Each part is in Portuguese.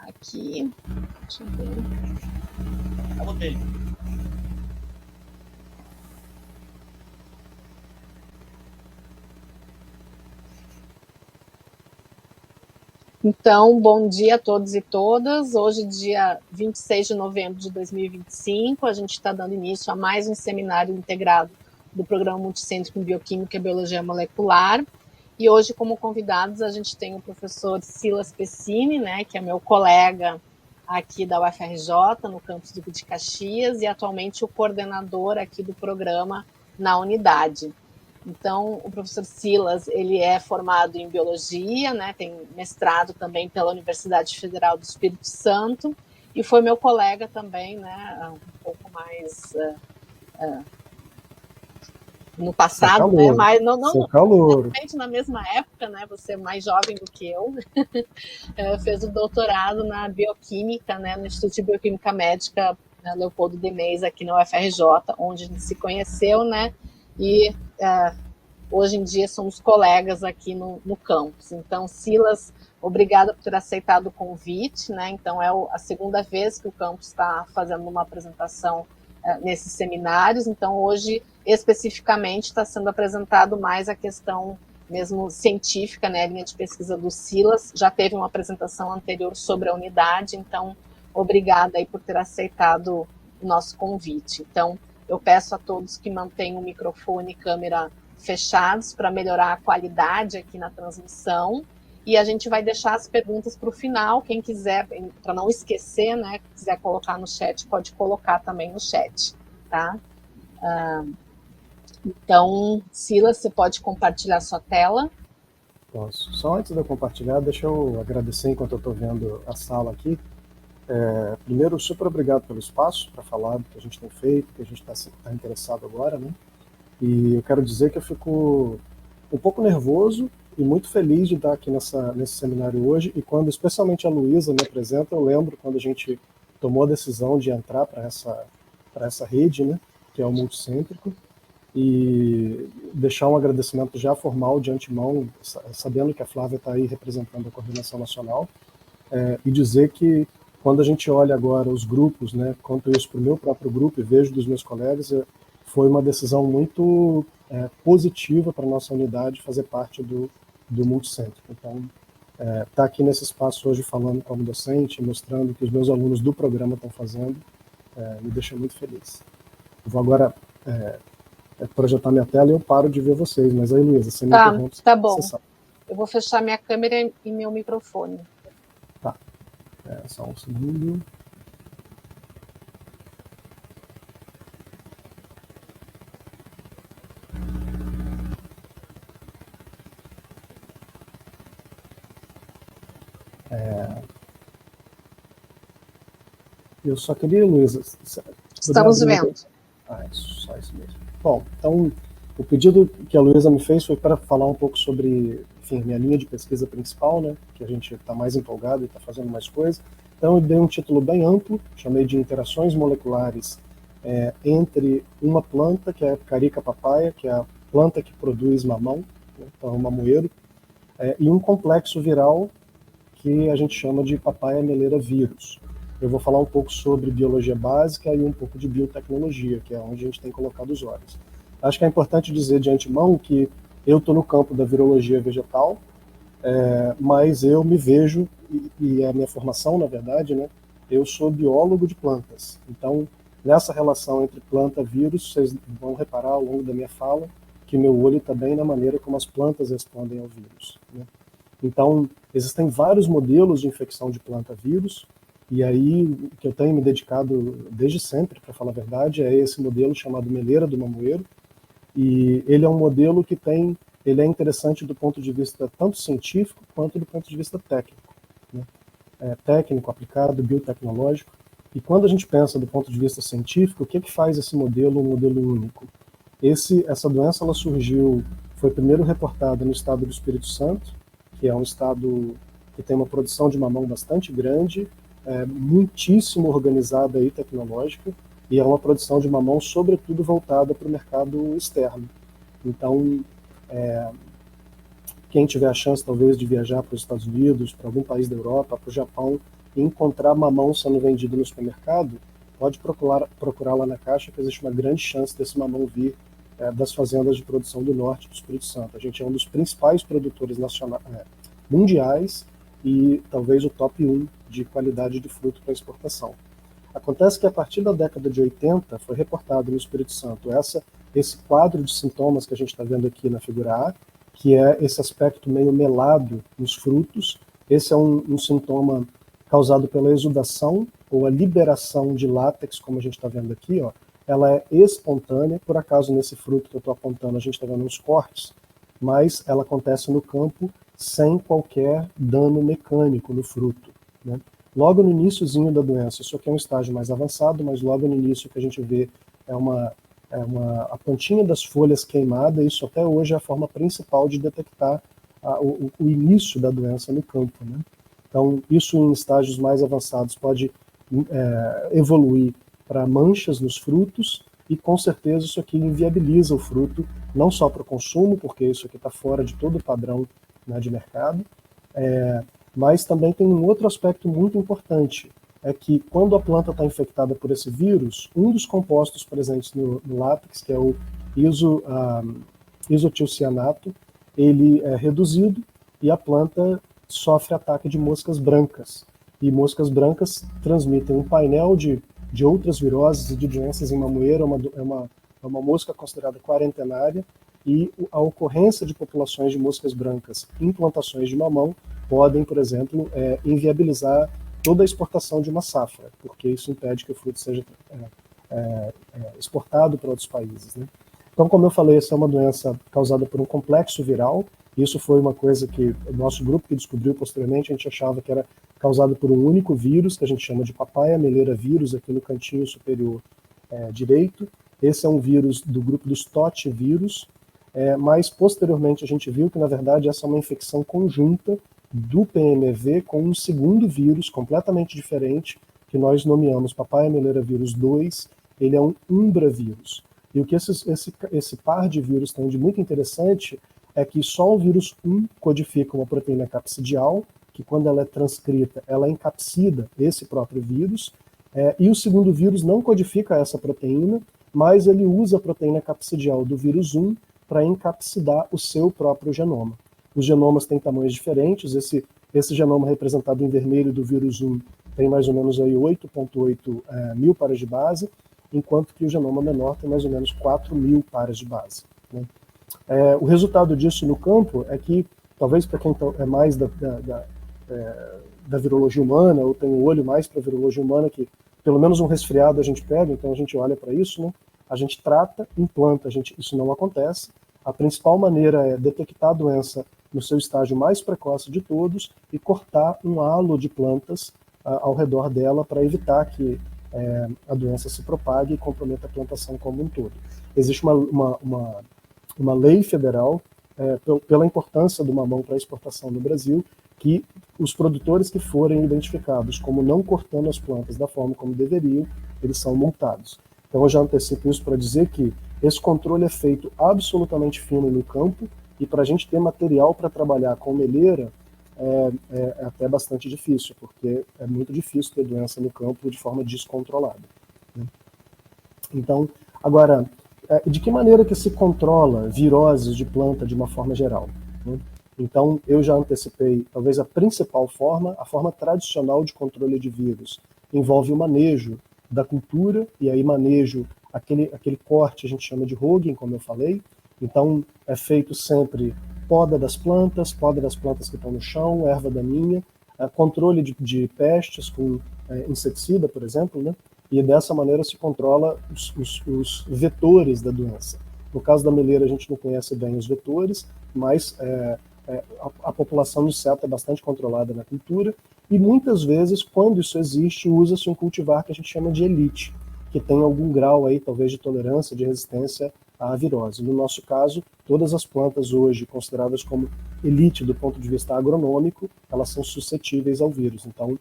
aqui. Deixa eu ver. Eu botei. Então, bom dia a todos e todas. Hoje, dia 26 de novembro de 2025, a gente está dando início a mais um seminário integrado do Programa Multicêntrico em Bioquímica e Biologia Molecular. E hoje, como convidados, a gente tem o professor Silas Pessini, né, que é meu colega aqui da UFRJ, no campus Duque de Caxias, e atualmente o coordenador aqui do programa na unidade. Então, o professor Silas, ele é formado em biologia, né, tem mestrado também pela Universidade Federal do Espírito Santo, e foi meu colega também, né, um pouco mais no passado, né, mas não exatamente na mesma época, né, você é mais jovem do que eu, fez o doutorado na bioquímica, né, no Instituto de Bioquímica Médica, né, Leopoldo de Meis, aqui na UFRJ, onde a gente se conheceu, né, e hoje em dia somos colegas aqui no campus. Então, Silas, obrigada por ter aceitado o convite, né? Então, é a segunda vez que o campus está fazendo uma apresentação nesses seminários. Então, hoje, especificamente, está sendo apresentado mais a questão mesmo científica, né? A linha de pesquisa do Silas. Já teve uma apresentação anterior sobre a unidade, então, obrigada aí por ter aceitado o nosso convite. Então, eu peço a todos que mantenham o microfone e câmera fechados para melhorar a qualidade aqui na transmissão, e a gente vai deixar as perguntas para o final. Quem quiser, para não esquecer, né, quiser colocar no chat, pode colocar também no chat, tá? Então, Silas, você pode compartilhar sua tela? Posso. Só antes de eu compartilhar, deixa eu agradecer enquanto eu estou vendo a sala aqui. Primeiro, super obrigado pelo espaço para falar do que a gente tem feito, que a gente está interessado agora, né? E eu quero dizer que eu fico um pouco nervoso e muito feliz de estar aqui nesse seminário hoje. E quando especialmente a Luísa me apresenta, eu lembro quando a gente tomou a decisão de entrar para essa rede, né, que é o Multicêntrico, e deixar um agradecimento já formal de antemão, sabendo que a Flávia está aí representando a coordenação nacional, e dizer que quando a gente olha agora os grupos, né, conto isso para o meu próprio grupo e vejo dos meus colegas, foi uma decisão muito positiva para a nossa unidade fazer parte do Multicêntrico. Então, estar aqui nesse espaço hoje falando como docente, mostrando o que os meus alunos do programa estão fazendo, me deixa muito feliz. Eu vou agora projetar minha tela e eu paro de ver vocês, mas aí, Luísa, você me interrompe. Tá bom. Eu vou fechar minha câmera e meu microfone. Tá. Só um segundo. Eu só queria, Luísa... Estamos vendo. Só isso mesmo. Bom, então, o pedido que a Luísa me fez foi para falar um pouco sobre, enfim, minha linha de pesquisa principal, né, que a gente está mais empolgado e está fazendo mais coisas. Então, eu dei um título bem amplo, chamei de Interações Moleculares entre uma planta, que é a Carica papaya, que é a planta que produz mamão, né, então é um mamoeiro, e um complexo viral que a gente chama de papaya meleira vírus. Eu vou falar um pouco sobre biologia básica e um pouco de biotecnologia, que é onde a gente tem colocado os olhos. Acho que é importante dizer de antemão que eu estou no campo da virologia vegetal, mas eu me vejo, e é a minha formação, na verdade, né, eu sou biólogo de plantas. Então, nessa relação entre planta e vírus, vocês vão reparar ao longo da minha fala que meu olho está bem na maneira como as plantas respondem ao vírus, né? Então, existem vários modelos de infecção de planta-vírus, e aí o que eu tenho me dedicado desde sempre, para falar a verdade, é esse modelo chamado meleira do mamoeiro, e ele é um modelo que ele é interessante do ponto de vista tanto científico quanto do ponto de vista técnico, né? Técnico, aplicado, biotecnológico. E quando a gente pensa do ponto de vista científico, o que faz esse modelo um modelo único? Essa doença ela surgiu, foi primeiro reportada no estado do Espírito Santo, que é um estado que tem uma produção de mamão bastante grande, muitíssimo organizada e tecnológica, e é uma produção de mamão, sobretudo, voltada para o mercado externo. Então, quem tiver a chance, talvez, de viajar para os Estados Unidos, para algum país da Europa, para o Japão, e encontrar mamão sendo vendido no supermercado, pode procurar lá na Caixa, que existe uma grande chance desse mamão vir das fazendas de produção do norte do Espírito Santo. A gente é um dos principais produtores mundiais e talvez o top 1 de qualidade de fruto para exportação. Acontece que a partir da década de 80 foi reportado no Espírito Santo esse quadro de sintomas que a gente está vendo aqui na figura A, que é esse aspecto meio melado nos frutos. Esse é um sintoma causado pela exudação ou a liberação de látex, como a gente está vendo aqui, ó. Ela é espontânea, por acaso nesse fruto que eu estou apontando a gente está vendo uns cortes, mas ela acontece no campo sem qualquer dano mecânico no fruto, né? Logo no iniciozinho da doença, isso aqui é um estágio mais avançado, mas logo no início que a gente vê a pontinha das folhas queimada. Isso até hoje é a forma principal de detectar o início da doença no campo, né? Então, isso em estágios mais avançados pode evoluir para manchas nos frutos e, com certeza, isso aqui inviabiliza o fruto, não só para o consumo, porque isso aqui está fora de todo o padrão, né, de mercado, mas também tem um outro aspecto muito importante, é que quando a planta está infectada por esse vírus, um dos compostos presentes no látex, que é o isotilcianato, ele é reduzido e a planta sofre ataque de moscas brancas. E moscas brancas transmitem um painel de outras viroses e de doenças em mamoeiro. É uma mosca considerada quarentenária, e a ocorrência de populações de moscas brancas em plantações de mamão podem, por exemplo, inviabilizar toda a exportação de uma safra, porque isso impede que o fruto seja exportado para outros países, né? Então, como eu falei, essa é uma doença causada por um complexo viral. Isso foi uma coisa que o nosso grupo que descobriu posteriormente. A gente achava que era causado por um único vírus, que a gente chama de Papaya melera vírus, aqui no cantinho superior direito. Esse é um vírus do grupo dos TOT vírus, mas posteriormente a gente viu que, na verdade, essa é uma infecção conjunta do PMEV com um segundo vírus completamente diferente, que nós nomeamos Papaya melera vírus 2, ele é um umbravírus. E o que esse par de vírus tem de muito interessante é que só o vírus 1 codifica uma proteína capsidial, que quando ela é transcrita, ela encapsida esse próprio vírus, e o segundo vírus não codifica essa proteína, mas ele usa a proteína capsidial do vírus 1 para encapsidar o seu próprio genoma. Os genomas têm tamanhos diferentes. Esse genoma representado em vermelho do vírus 1 tem mais ou menos 8,8 mil pares de base, enquanto que o genoma menor tem mais ou menos 4.000 pares de base, né? O resultado disso no campo é que, talvez para quem é mais da virologia humana, ou tem um olho mais para a virologia humana, que pelo menos um resfriado a gente pega, então a gente olha para isso, né? A gente trata, implanta, isso não acontece. A principal maneira é detectar a doença no seu estágio mais precoce de todos e cortar um halo de plantas ao redor dela para evitar que a doença se propague e comprometa a plantação como um todo. Existe uma lei federal, pela importância do mamão para exportação no Brasil, que os produtores que forem identificados como não cortando as plantas da forma como deveriam, eles são multados. Então eu já antecipo isso para dizer que esse controle é feito absolutamente fino no campo, e para a gente ter material para trabalhar com meleira é até bastante difícil, porque é muito difícil ter doença no campo de forma descontrolada, né? Então, agora, de que maneira que se controla viroses de planta de uma forma geral, né? Então, eu já antecipei, talvez a principal forma, a forma tradicional de controle de vírus, envolve o manejo da cultura, e aí manejo, aquele corte a gente chama de hogging, como eu falei. Então, é feito sempre poda das plantas que estão no chão, erva daninha, controle de pestes com inseticida, por exemplo, né? E dessa maneira se controla os vetores da doença. No caso da meleira, a gente não conhece bem os vetores, mas a população de inseto é bastante controlada na cultura, e muitas vezes, quando isso existe, usa-se um cultivar que a gente chama de elite, que tem algum grau aí, talvez, de tolerância, de resistência à virose. No nosso caso, todas as plantas hoje consideradas como elite do ponto de vista agronômico, elas são suscetíveis ao vírus. Então,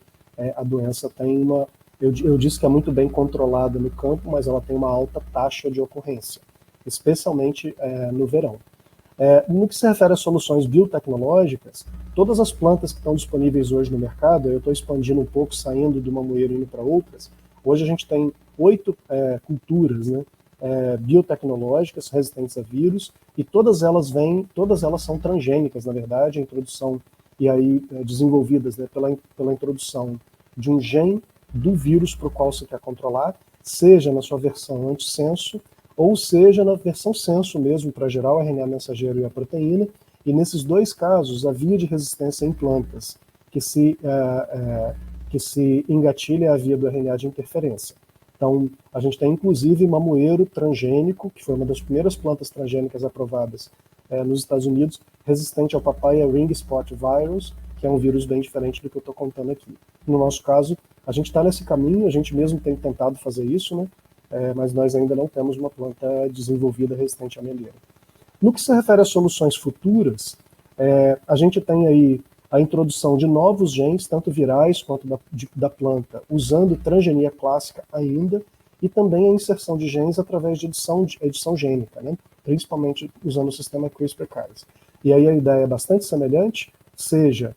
a doença tem eu disse que é muito bem controlada no campo, mas ela tem uma alta taxa de ocorrência, especialmente no verão. No que se refere a soluções biotecnológicas, todas as plantas que estão disponíveis hoje no mercado, eu estou expandindo um pouco, saindo do mamoeiro e indo para outras, hoje a gente tem 8 culturas, né, biotecnológicas resistentes a vírus, e todas elas são transgênicas, na verdade, a introdução, e aí desenvolvidas, né, pela introdução de um gene do vírus para o qual se quer controlar, seja na sua versão antissenso, ou seja na versão senso mesmo, para gerar o RNA mensageiro e a proteína, e nesses dois casos, a via de resistência em plantas que se engatilha é a via do RNA de interferência. Então, a gente tem inclusive mamoeiro transgênico, que foi uma das primeiras plantas transgênicas aprovadas nos Estados Unidos, resistente ao papaya ring spot virus, que é um vírus bem diferente do que eu estou contando aqui. No nosso caso, a gente está nesse caminho, a gente mesmo tem tentado fazer isso, né? Mas nós ainda não temos uma planta desenvolvida resistente à melheira. No que se refere a soluções futuras, a gente tem aí a introdução de novos genes, tanto virais quanto da planta, usando transgenia clássica ainda, e também a inserção de genes através de edição gênica, né? Principalmente usando o sistema CRISPR-Cas. E aí a ideia é bastante semelhante, seja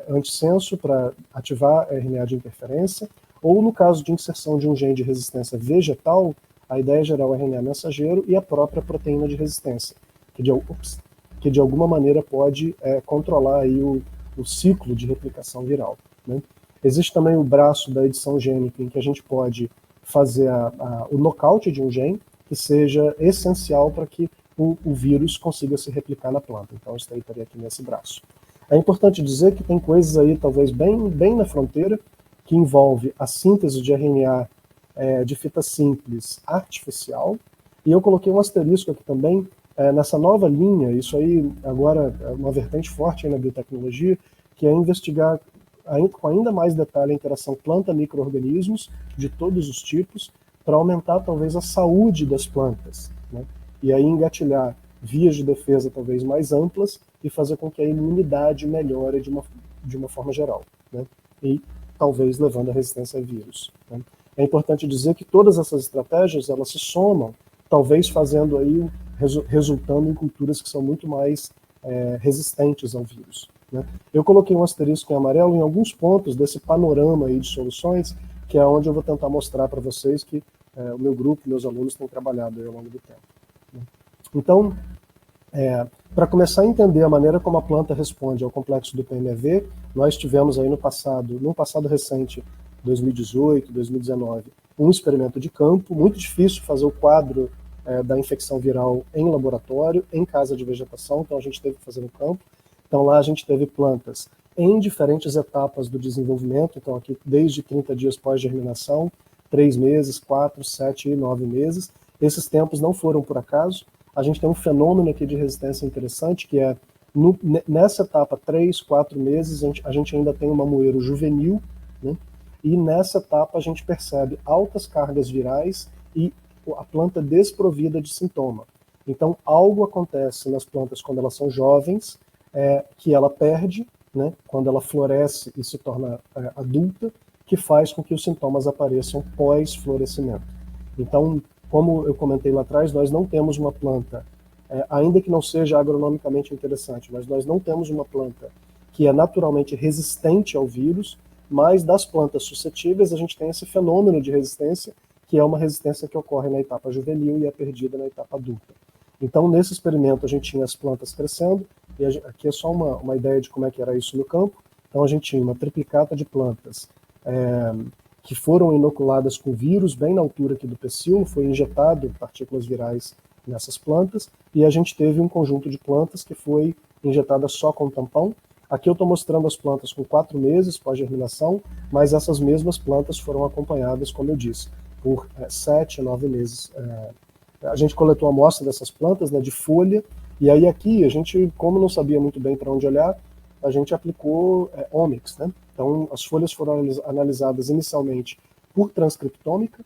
antissenso para ativar RNA de interferência, ou no caso de inserção de um gene de resistência vegetal, a ideia é gerar o RNA mensageiro e a própria proteína de resistência, que de alguma maneira pode controlar aí o ciclo de replicação viral, né? Existe também o braço da edição gênica, em que a gente pode fazer o nocaute de um gene, que seja essencial para que o vírus consiga se replicar na planta. Então, isso aí estaria aqui nesse braço. É importante dizer que tem coisas aí, talvez bem na fronteira, que envolve a síntese de RNA de fita simples artificial, e eu coloquei um asterisco aqui também, nessa nova linha, isso aí agora é uma vertente forte aí na biotecnologia, que é investigar com ainda mais detalhe a interação planta-micro-organismos de todos os tipos, para aumentar talvez a saúde das plantas, né? E aí engatilhar vias de defesa talvez mais amplas e fazer com que a imunidade melhore de uma forma geral, né? E talvez levando a resistência a vírus, né? É importante dizer que todas essas estratégias, elas se somam, talvez fazendo aí, resultando em culturas que são muito mais resistentes ao vírus, né? Eu coloquei um asterisco em amarelo em alguns pontos desse panorama aí de soluções, que é onde eu vou tentar mostrar para vocês que o meu grupo, meus alunos têm trabalhado aí ao longo do tempo, né? Então, para começar a entender a maneira como a planta responde ao complexo do PMEV, nós tivemos aí no passado recente, 2018, 2019, um experimento de campo, muito difícil fazer o quadro da infecção viral em laboratório, em casa de vegetação, então a gente teve que fazer no campo. Então lá a gente teve plantas em diferentes etapas do desenvolvimento, então aqui desde 30 dias pós-germinação, 3 meses, 4, 7 e 9 meses. Esses tempos não foram por acaso. A gente tem um fenômeno aqui de resistência interessante, que é, nessa etapa, 3, 4 meses, a gente ainda tem um mamoeiro juvenil, né? E nessa etapa a gente percebe altas cargas virais e a planta desprovida de sintoma. Então, algo acontece nas plantas quando elas são jovens, que ela perde, né, quando ela floresce e se torna adulta, que faz com que os sintomas apareçam pós-florescimento. Então, como eu comentei lá atrás, nós não temos uma planta, ainda que não seja agronomicamente interessante, mas nós não temos uma planta que é naturalmente resistente ao vírus, mas das plantas suscetíveis a gente tem esse fenômeno de resistência, que é uma resistência que ocorre na etapa juvenil e é perdida na etapa adulta. Então, nesse experimento, a gente tinha as plantas crescendo, e aqui é só uma ideia de como é que era isso no campo. Então, a gente tinha uma triplicata de plantas que foram inoculadas com vírus bem na altura aqui do pecíolo, foi injetado partículas virais nessas plantas, e a gente teve um conjunto de plantas que foi injetada só com tampão. Aqui eu estou mostrando as plantas com 4 meses pós-germinação, mas essas mesmas plantas foram acompanhadas, como eu disse, por 7 a 9 meses. A gente coletou a amostra dessas plantas, né, de folha, e aí aqui a gente, como não sabia muito bem para onde olhar, a gente aplicou omics, né? Então as folhas foram analisadas inicialmente por transcriptômica.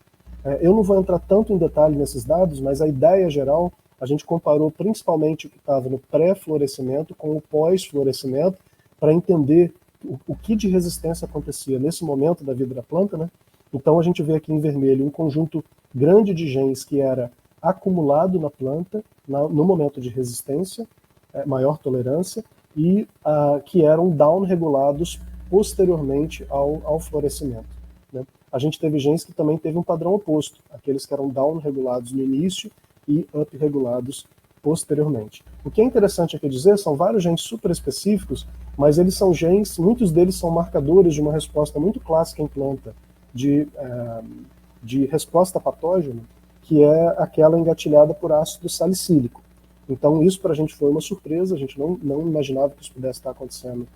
Eu não vou entrar tanto em detalhe nesses dados, mas a ideia geral, a gente comparou principalmente o que estava no pré-florescimento com o pós-florescimento, para entender o que de resistência acontecia nesse momento da vida da planta, né? Então a gente vê aqui em vermelho um conjunto grande de genes que era acumulado na planta no momento de resistência, maior tolerância, e que eram down-regulados posteriormente ao florescimento, né? A gente teve genes que também teve um padrão oposto, aqueles que eram down-regulados no início e up-regulados posteriormente. O que é interessante aqui dizer, são vários genes super específicos, mas eles são genes, muitos deles são marcadores de uma resposta muito clássica em planta de resposta patógena, que é aquela engatilhada por ácido salicílico. Então isso para a gente foi uma surpresa, a gente não imaginava que isso pudesse estar acontecendo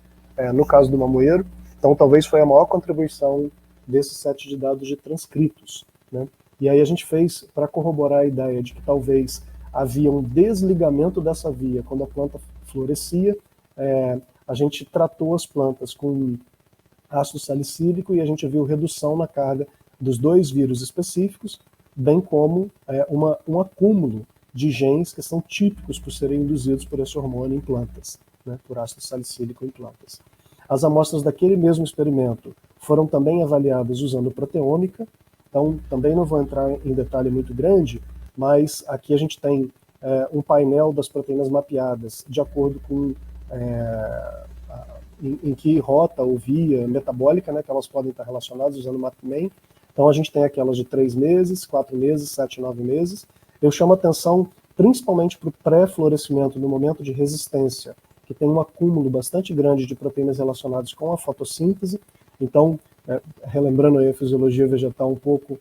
no caso do mamoeiro. Então talvez foi a maior contribuição desse set de dados de transcritos, né? E aí a gente fez, para corroborar a ideia de que talvez havia um desligamento dessa via quando a planta florescia, a gente tratou as plantas com ácido salicílico e a gente viu redução na carga dos 2 vírus específicos, bem como um acúmulo de genes que são típicos por serem induzidos por esse hormônio em plantas, né, por ácido salicílico em plantas. As amostras daquele mesmo experimento foram também avaliadas usando proteômica, então também não vou entrar em detalhe muito grande, mas aqui a gente tem um painel das proteínas mapeadas de acordo com em que rota ou via metabólica, né, que elas podem estar relacionadas usando o MapMan. Então a gente tem aquelas de 3 meses, 4 meses, 7, 9 meses. Eu chamo atenção principalmente para o pré-florescimento, no momento de resistência, que tem um acúmulo bastante grande de proteínas relacionadas com a fotossíntese. Então, relembrando aí a fisiologia vegetal um pouco,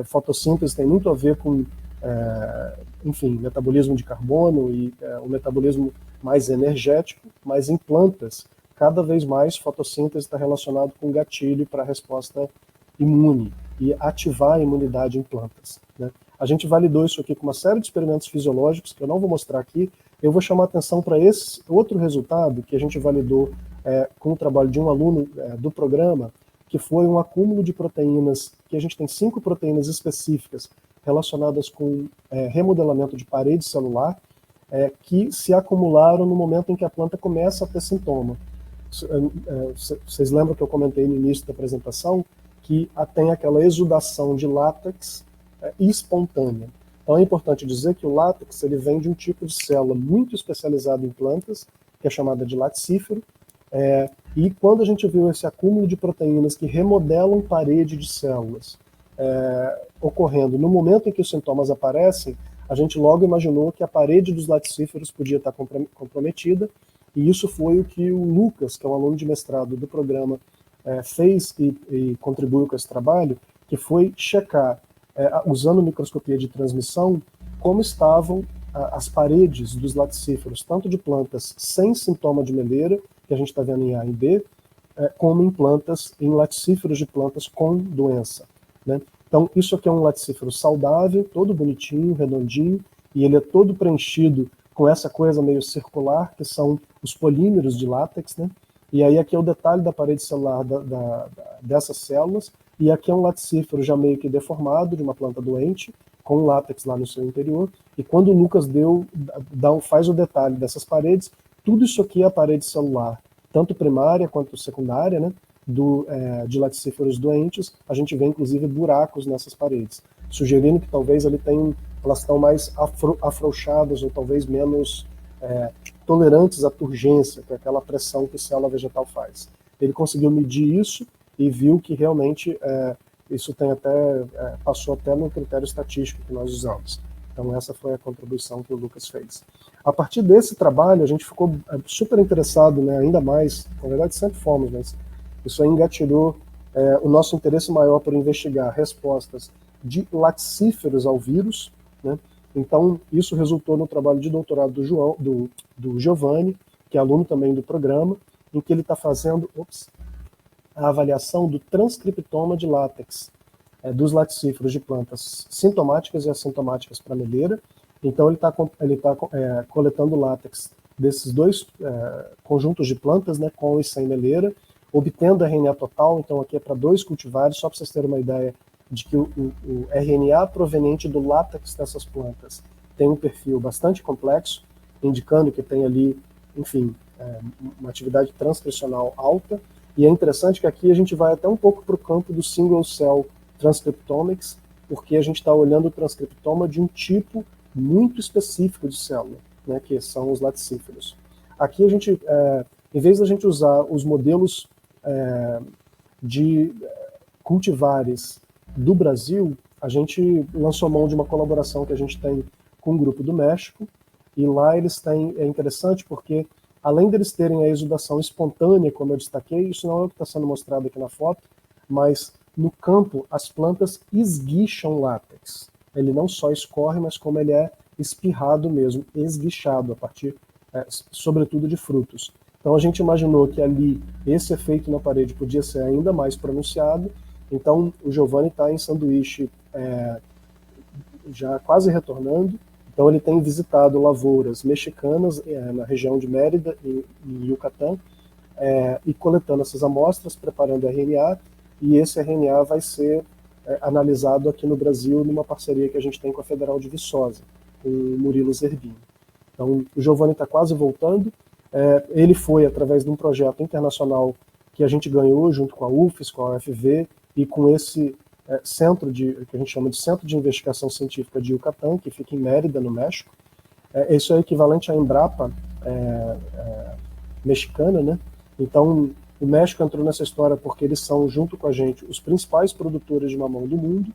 fotossíntese tem muito a ver com, enfim, metabolismo de carbono e um metabolismo mais energético, mas em plantas, cada vez mais fotossíntese está relacionado com gatilho para a resposta imune e ativar a imunidade em plantas, né? A gente validou isso aqui com uma série de experimentos fisiológicos, que eu não vou mostrar aqui. Eu vou chamar atenção para esse outro resultado que a gente validou com o trabalho de um aluno do programa, que foi um acúmulo de proteínas, que a gente tem 5 proteínas específicas relacionadas com remodelamento de parede celular, que se acumularam no momento em que a planta começa a ter sintoma. Vocês lembram que eu comentei no início da apresentação que tem aquela exudação de látex espontânea. Então é importante dizer que o látex ele vem de um tipo de célula muito especializada em plantas, que é chamada de laticífero, e quando a gente viu esse acúmulo de proteínas que remodelam parede de células ocorrendo no momento em que os sintomas aparecem, a gente logo imaginou que a parede dos laticíferos podia estar comprometida, e isso foi o que o Lucas, que é um aluno de mestrado do programa, fez e contribuiu com esse trabalho, que foi checar, usando microscopia de transmissão, como estavam as paredes dos laticíferos, tanto de plantas sem sintoma de meleira, que a gente está vendo em A e B, como em laticíferos de plantas com doença, né? Então, isso aqui é um laticífero saudável, todo bonitinho, redondinho, e ele é todo preenchido com essa coisa meio circular, que são os polímeros de látex, né? E aí aqui é o detalhe da parede celular dessas células, e aqui é um laticífero já meio que deformado, de uma planta doente, com látex lá no seu interior, e quando o Lucas faz o detalhe dessas paredes, tudo isso aqui é a parede celular, tanto primária quanto secundária, né, de laticíferos doentes. A gente vê inclusive buracos nessas paredes, sugerindo que talvez elas estão mais afrouxadas ou talvez menos tolerantes à turgência, que é aquela pressão que a célula vegetal faz. Ele conseguiu medir isso e viu que realmente isso passou até no critério estatístico que nós usamos. Então essa foi a contribuição que o Lucas fez. A partir desse trabalho, a gente ficou super interessado, né, ainda mais, na verdade sempre fomos, mas isso aí engatilhou o nosso interesse maior por investigar respostas de laticíferos ao vírus, né? Então isso resultou no trabalho de doutorado do Giovanni, que é aluno também do programa, em que ele está fazendo a avaliação do transcriptoma de látex dos laticíferos de plantas sintomáticas e assintomáticas para meleira. Então ele está coletando látex desses 2 conjuntos de plantas, né, com e sem meleira, obtendo RNA total. Então aqui é para 2 cultivares, só para vocês terem uma ideia de que o RNA proveniente do látex dessas plantas tem um perfil bastante complexo, indicando que tem ali, enfim, uma atividade transcricional alta. E é interessante que aqui a gente vai até um pouco para o campo do single cell transcriptomics, porque a gente está olhando o transcriptoma de um tipo muito específico de célula. né, que são os laticíferos. Aqui a gente, em vez da gente usar os modelos de cultivares do Brasil, a gente lançou mão de uma colaboração que a gente tem com o grupo do México, e lá eles têm, é interessante porque, além deles terem a exudação espontânea, como eu destaquei, isso não é o que está sendo mostrado aqui na foto, mas no campo as plantas esguicham látex. Ele não só escorre, mas como ele é espirrado mesmo, esguichado, a partir, sobretudo, de frutos. Então a gente imaginou que ali esse efeito na parede podia ser ainda mais pronunciado. Então o Giovanni está em Sanduíche já quase retornando. Então ele tem visitado lavouras mexicanas na região de Mérida, em Yucatán, e coletando essas amostras, preparando RNA, e esse RNA vai ser analisado aqui no Brasil numa parceria que a gente tem com a Federal de Viçosa, com o Murilo Zerbini. Então o Giovanni está quase voltando. Ele foi através de um projeto internacional que a gente ganhou junto com a UFES, com a UFV e com esse centro que a gente chama de Centro de Investigação Científica de Yucatán, que fica em Mérida, no México. Isso é equivalente à Embrapa mexicana, né? Então o México entrou nessa história porque eles são, junto com a gente, os principais produtores de mamão do mundo.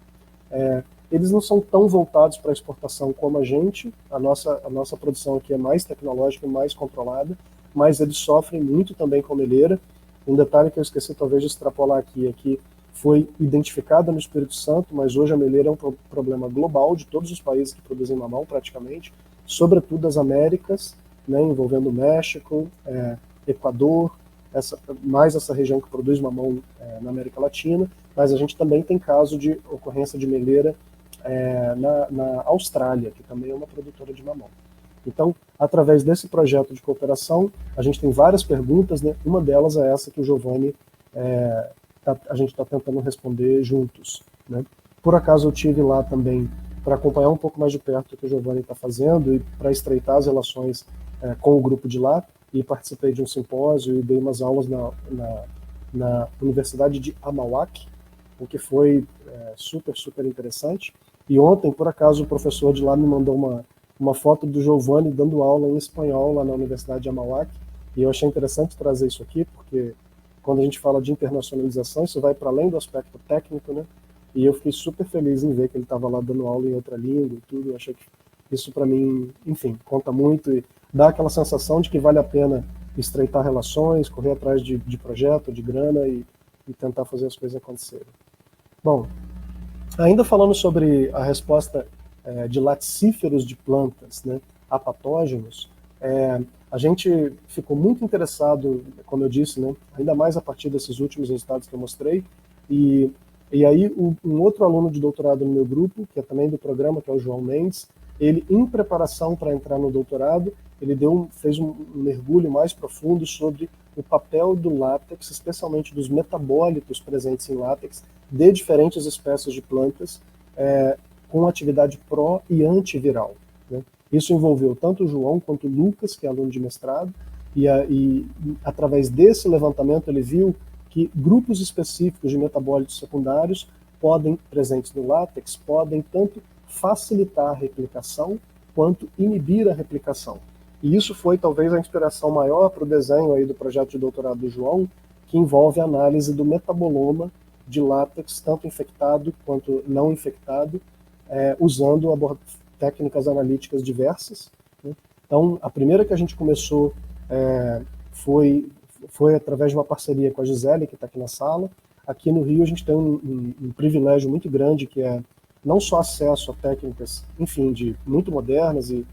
Eles não são tão voltados para a exportação como a gente, a nossa produção aqui é mais tecnológica, mais controlada, mas eles sofrem muito também com meleira. Um detalhe que eu esqueci talvez de extrapolar aqui é que foi identificada no Espírito Santo, mas hoje a meleira é um problema global de todos os países que produzem mamão praticamente, sobretudo as Américas, né, envolvendo México, Equador, mais essa região que produz mamão na América Latina, mas a gente também tem caso de ocorrência de meleira na Austrália, que também é uma produtora de mamão. Então, através desse projeto de cooperação, a gente tem várias perguntas, né? Uma delas é essa que o Giovanni, a gente está tentando responder juntos, né? Por acaso eu tive lá também para acompanhar um pouco mais de perto o que o Giovanni está fazendo e para estreitar as relações com o grupo de lá, e participei de um simpósio e dei umas aulas na Universidade de Amauac, o que foi super, super interessante. E ontem, por acaso, o professor de lá me mandou uma foto do Giovanni dando aula em espanhol lá na Universidade de Amauac, e eu achei interessante trazer isso aqui, porque quando a gente fala de internacionalização, isso vai para além do aspecto técnico, né? E eu fiquei super feliz em ver que ele estava lá dando aula em outra língua e tudo. Eu achei que isso, para mim, enfim, conta muito e dá aquela sensação de que vale a pena estreitar relações, correr atrás de projeto, de grana e tentar fazer as coisas acontecerem. Bom, ainda falando sobre a resposta de laticíferos de plantas, né, a patógenos, a gente ficou muito interessado, como eu disse, né, ainda mais a partir desses últimos resultados que eu mostrei, e aí um outro aluno de doutorado no meu grupo, que é também do programa, que é o João Mendes, ele, em preparação para entrar no doutorado, ele fez um mergulho mais profundo sobre o papel do látex, especialmente dos metabólitos presentes em látex, de diferentes espécies de plantas, com atividade pró e antiviral, né? Isso envolveu tanto o João quanto o Lucas, que é aluno de mestrado, e através desse levantamento ele viu que grupos específicos de metabólitos secundários presentes no látex, podem tanto facilitar a replicação quanto inibir a replicação. E isso foi talvez a inspiração maior para o desenho aí do projeto de doutorado do João, que envolve a análise do metaboloma de látex, tanto infectado quanto não infectado, usando técnicas analíticas diversas, né? Então, a primeira que a gente começou foi através de uma parceria com a Gisele, que está aqui na sala. Aqui no Rio a gente tem um privilégio muito grande, que é não só acesso a técnicas, enfim, muito modernas, e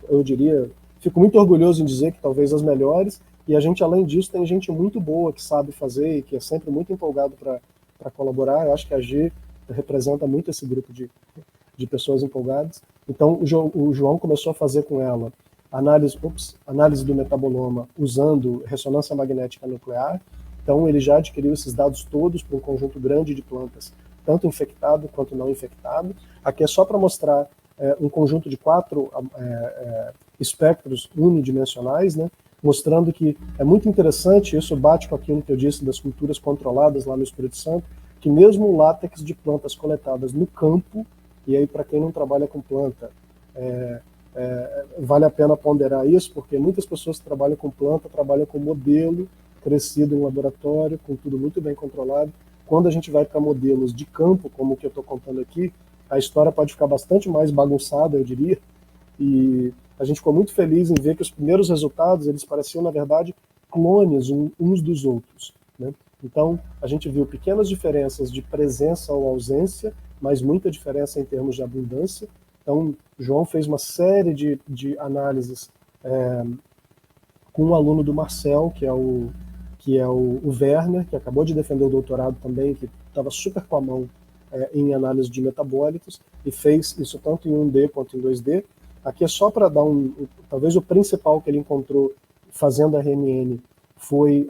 eu diria, fico muito orgulhoso em dizer que talvez as melhores, e a gente, além disso, tem gente muito boa que sabe fazer e que é sempre muito empolgado para colaborar. Eu acho que a G representa muito esse grupo de pessoas empolgadas. Então, o João começou a fazer com ela análise do metaboloma usando ressonância magnética nuclear. Então, ele já adquiriu esses dados todos para um conjunto grande de plantas, tanto infectado quanto não infectado. Aqui é só para mostrar um conjunto de 4 espectros unidimensionais, né, mostrando que é muito interessante, isso bate com aquilo que eu disse das culturas controladas lá no Espírito Santo, que mesmo o látex de plantas coletadas no campo, e aí para quem não trabalha com planta, vale a pena ponderar isso, porque muitas pessoas que trabalham com planta trabalham com modelo crescido em laboratório, com tudo muito bem controlado. Quando a gente vai para modelos de campo, como o que eu estou contando aqui, a história pode ficar bastante mais bagunçada, eu diria, e a gente ficou muito feliz em ver que os primeiros resultados, eles pareciam, na verdade, clones uns dos outros, né? Então, a gente viu pequenas diferenças de presença ou ausência, mas muita diferença em termos de abundância. Então, o João fez uma série de análises com um aluno do Marcel, que é o Werner, que acabou de defender o doutorado também, que estava super com a mão em análise de metabólitos, e fez isso tanto em 1D quanto em 2D. Aqui é só para dar talvez o principal que ele encontrou fazendo a RNN foi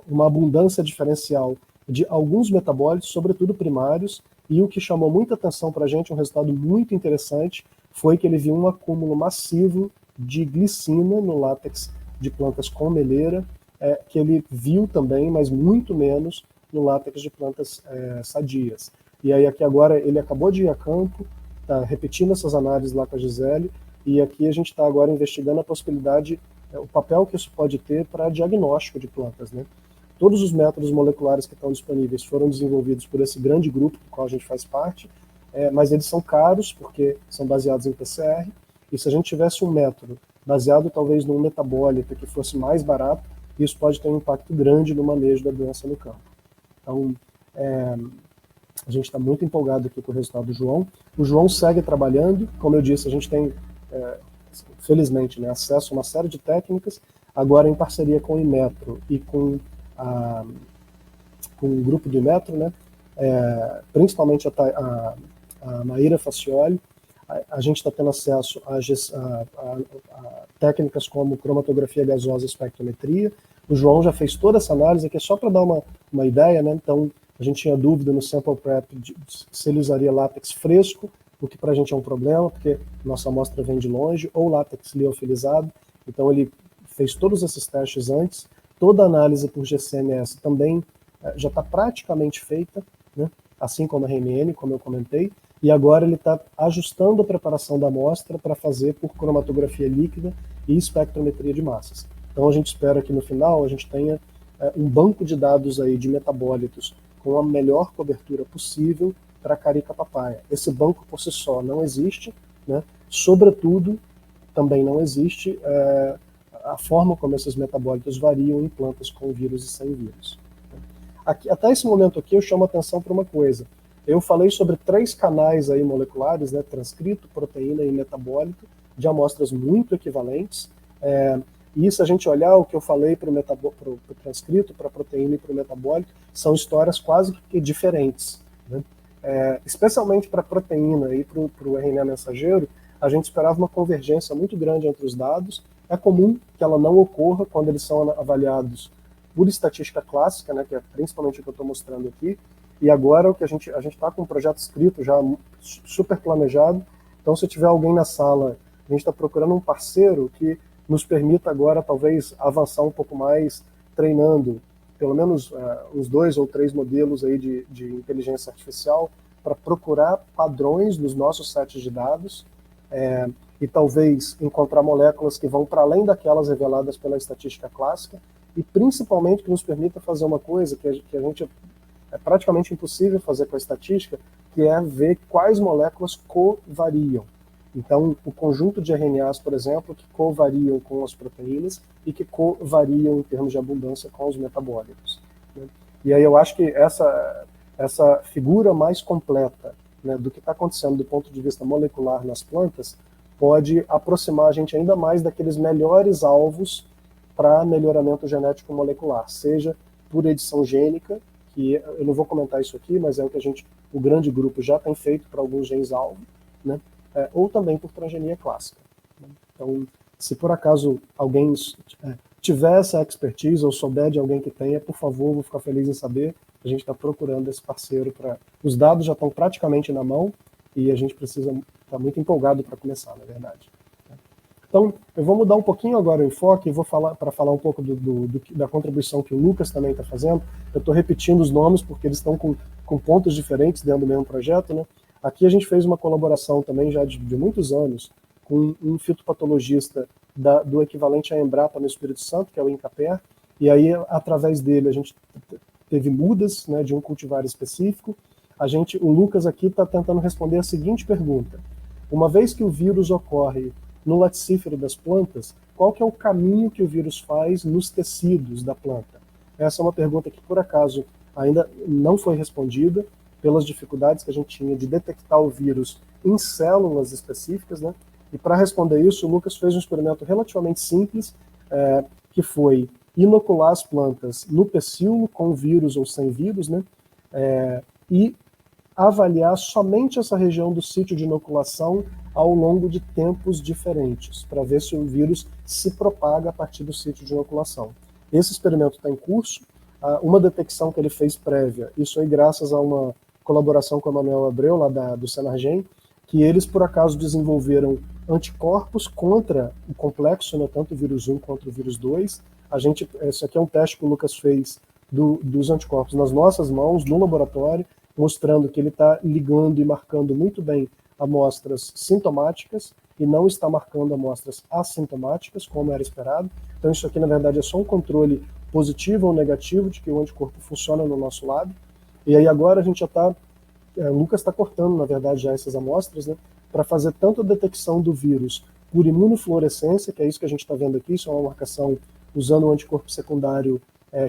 uma abundância diferencial de alguns metabólitos, sobretudo primários, e o que chamou muita atenção para a gente, um resultado muito interessante, foi que ele viu um acúmulo massivo de glicina no látex de plantas com meleira, que ele viu também, mas muito menos, no látex de plantas sadias. E aí aqui agora ele acabou de ir a campo, está repetindo essas análises lá com a Gisele, e aqui a gente está agora investigando a possibilidade, o papel que isso pode ter para diagnóstico de plantas, né? Todos os métodos moleculares que estão disponíveis foram desenvolvidos por esse grande grupo do qual a gente faz parte, mas eles são caros porque são baseados em PCR, e se a gente tivesse um método baseado talvez num metabólito que fosse mais barato, isso pode ter um impacto grande no manejo da doença no campo. Então, a gente está muito empolgado aqui com o resultado do João. O João segue trabalhando, como eu disse, a gente tem, felizmente, né, acesso a uma série de técnicas, agora em parceria com o Inmetro e com o grupo do Inmetro, né, principalmente a Maíra Facioli. A gente está tendo acesso a técnicas como cromatografia gasosa e espectrometria. O João já fez toda essa análise aqui, só para dar uma ideia, né? Então, a gente tinha dúvida no sample prep se ele usaria látex fresco, o que para a gente é um problema, porque nossa amostra vem de longe, ou látex liofilizado. Então, ele fez todos esses testes antes. Toda a análise por GCMS também já está praticamente feita, né? Assim como a RMN, como eu comentei. E agora ele está ajustando a preparação da amostra para fazer por cromatografia líquida e espectrometria de massas. Então a gente espera que no final a gente tenha um banco de dados aí de metabólitos com a melhor cobertura possível para carica-papaya. Esse banco por si só não existe, né? Sobretudo também não existe a forma como esses metabólitos variam em plantas com vírus e sem vírus. Aqui, até esse momento aqui eu chamo a atenção para uma coisa. Eu falei sobre 3 canais aí moleculares, né, transcrito, proteína e metabólito, de amostras muito equivalentes. E se a gente olhar o que eu falei para o transcrito, para a proteína e para o metabólito, são histórias quase que diferentes, né? Especialmente para a proteína e para o RNA mensageiro, a gente esperava uma convergência muito grande entre os dados. É comum que ela não ocorra quando eles são avaliados por estatística clássica, né, que é principalmente o que eu estou mostrando aqui. E agora o que a gente está com um projeto escrito já super planejado. Então, se tiver alguém na sala, a gente está procurando um parceiro que nos permita agora talvez avançar um pouco mais, treinando pelo menos uns 2 ou 3 modelos aí de inteligência artificial para procurar padrões nos nossos sets de dados e talvez encontrar moléculas que vão para além daquelas reveladas pela estatística clássica e principalmente que nos permita fazer uma coisa que a gente é praticamente impossível fazer com a estatística, que é ver quais moléculas covariam. Então, o conjunto de RNAs, por exemplo, que covariam com as proteínas e que covariam em termos de abundância com os metabólitos, né? E aí eu acho que essa figura mais completa, né, do que está acontecendo do ponto de vista molecular nas plantas pode aproximar a gente ainda mais daqueles melhores alvos para melhoramento genético molecular, seja por edição gênica, que eu não vou comentar isso aqui, mas é o que o grande grupo já tem feito para alguns genes-alvo, né? Ou também por transgenia clássica. Então, se por acaso alguém tiver essa expertise ou souber de alguém que tenha, por favor, vou ficar feliz em saber. A gente está procurando esse parceiro para... Os dados já estão praticamente na mão e a gente precisa estar muito empolgado para começar, na verdade. Então, eu vou mudar um pouquinho agora o enfoque e vou falar um pouco da contribuição que o Lucas também está fazendo. Eu estou repetindo os nomes porque eles estão com pontos diferentes dentro do mesmo projeto, né? Aqui a gente fez uma colaboração também já de muitos anos com um fitopatologista do equivalente à Embrapa no Espírito Santo, que é o Incaper, e aí, através dele, a gente teve mudas, né, de um cultivar específico. O Lucas aqui está tentando responder a seguinte pergunta: uma vez que o vírus ocorre no laticífero das plantas, qual que é o caminho que o vírus faz nos tecidos da planta? Essa é uma pergunta que, por acaso, ainda não foi respondida, pelas dificuldades que a gente tinha de detectar o vírus em células específicas, né? E para responder isso, o Lucas fez um experimento relativamente simples, que foi inocular as plantas no pecíolo, com vírus ou sem vírus, né? E avaliar somente essa região do sítio de inoculação ao longo de tempos diferentes, para ver se o vírus se propaga a partir do sítio de inoculação. Esse experimento está em curso. Uma detecção que ele fez prévia, isso aí graças a uma colaboração com o Manuel Abreu, lá do Senargem, que eles, por acaso, desenvolveram anticorpos contra o complexo, né, tanto o vírus 1 quanto o vírus 2. Esse aqui é um teste que o Lucas fez dos anticorpos nas nossas mãos, no laboratório, mostrando que ele está ligando e marcando muito bem amostras sintomáticas e não está marcando amostras assintomáticas, como era esperado. Então isso aqui, na verdade, é só um controle positivo ou negativo de que o anticorpo funciona no nosso lado. E aí agora a gente já está... o Lucas está cortando, na verdade, já essas amostras, né, para fazer tanto a detecção do vírus por imunofluorescência, que é isso que a gente está vendo aqui, isso é uma marcação usando o anticorpo secundário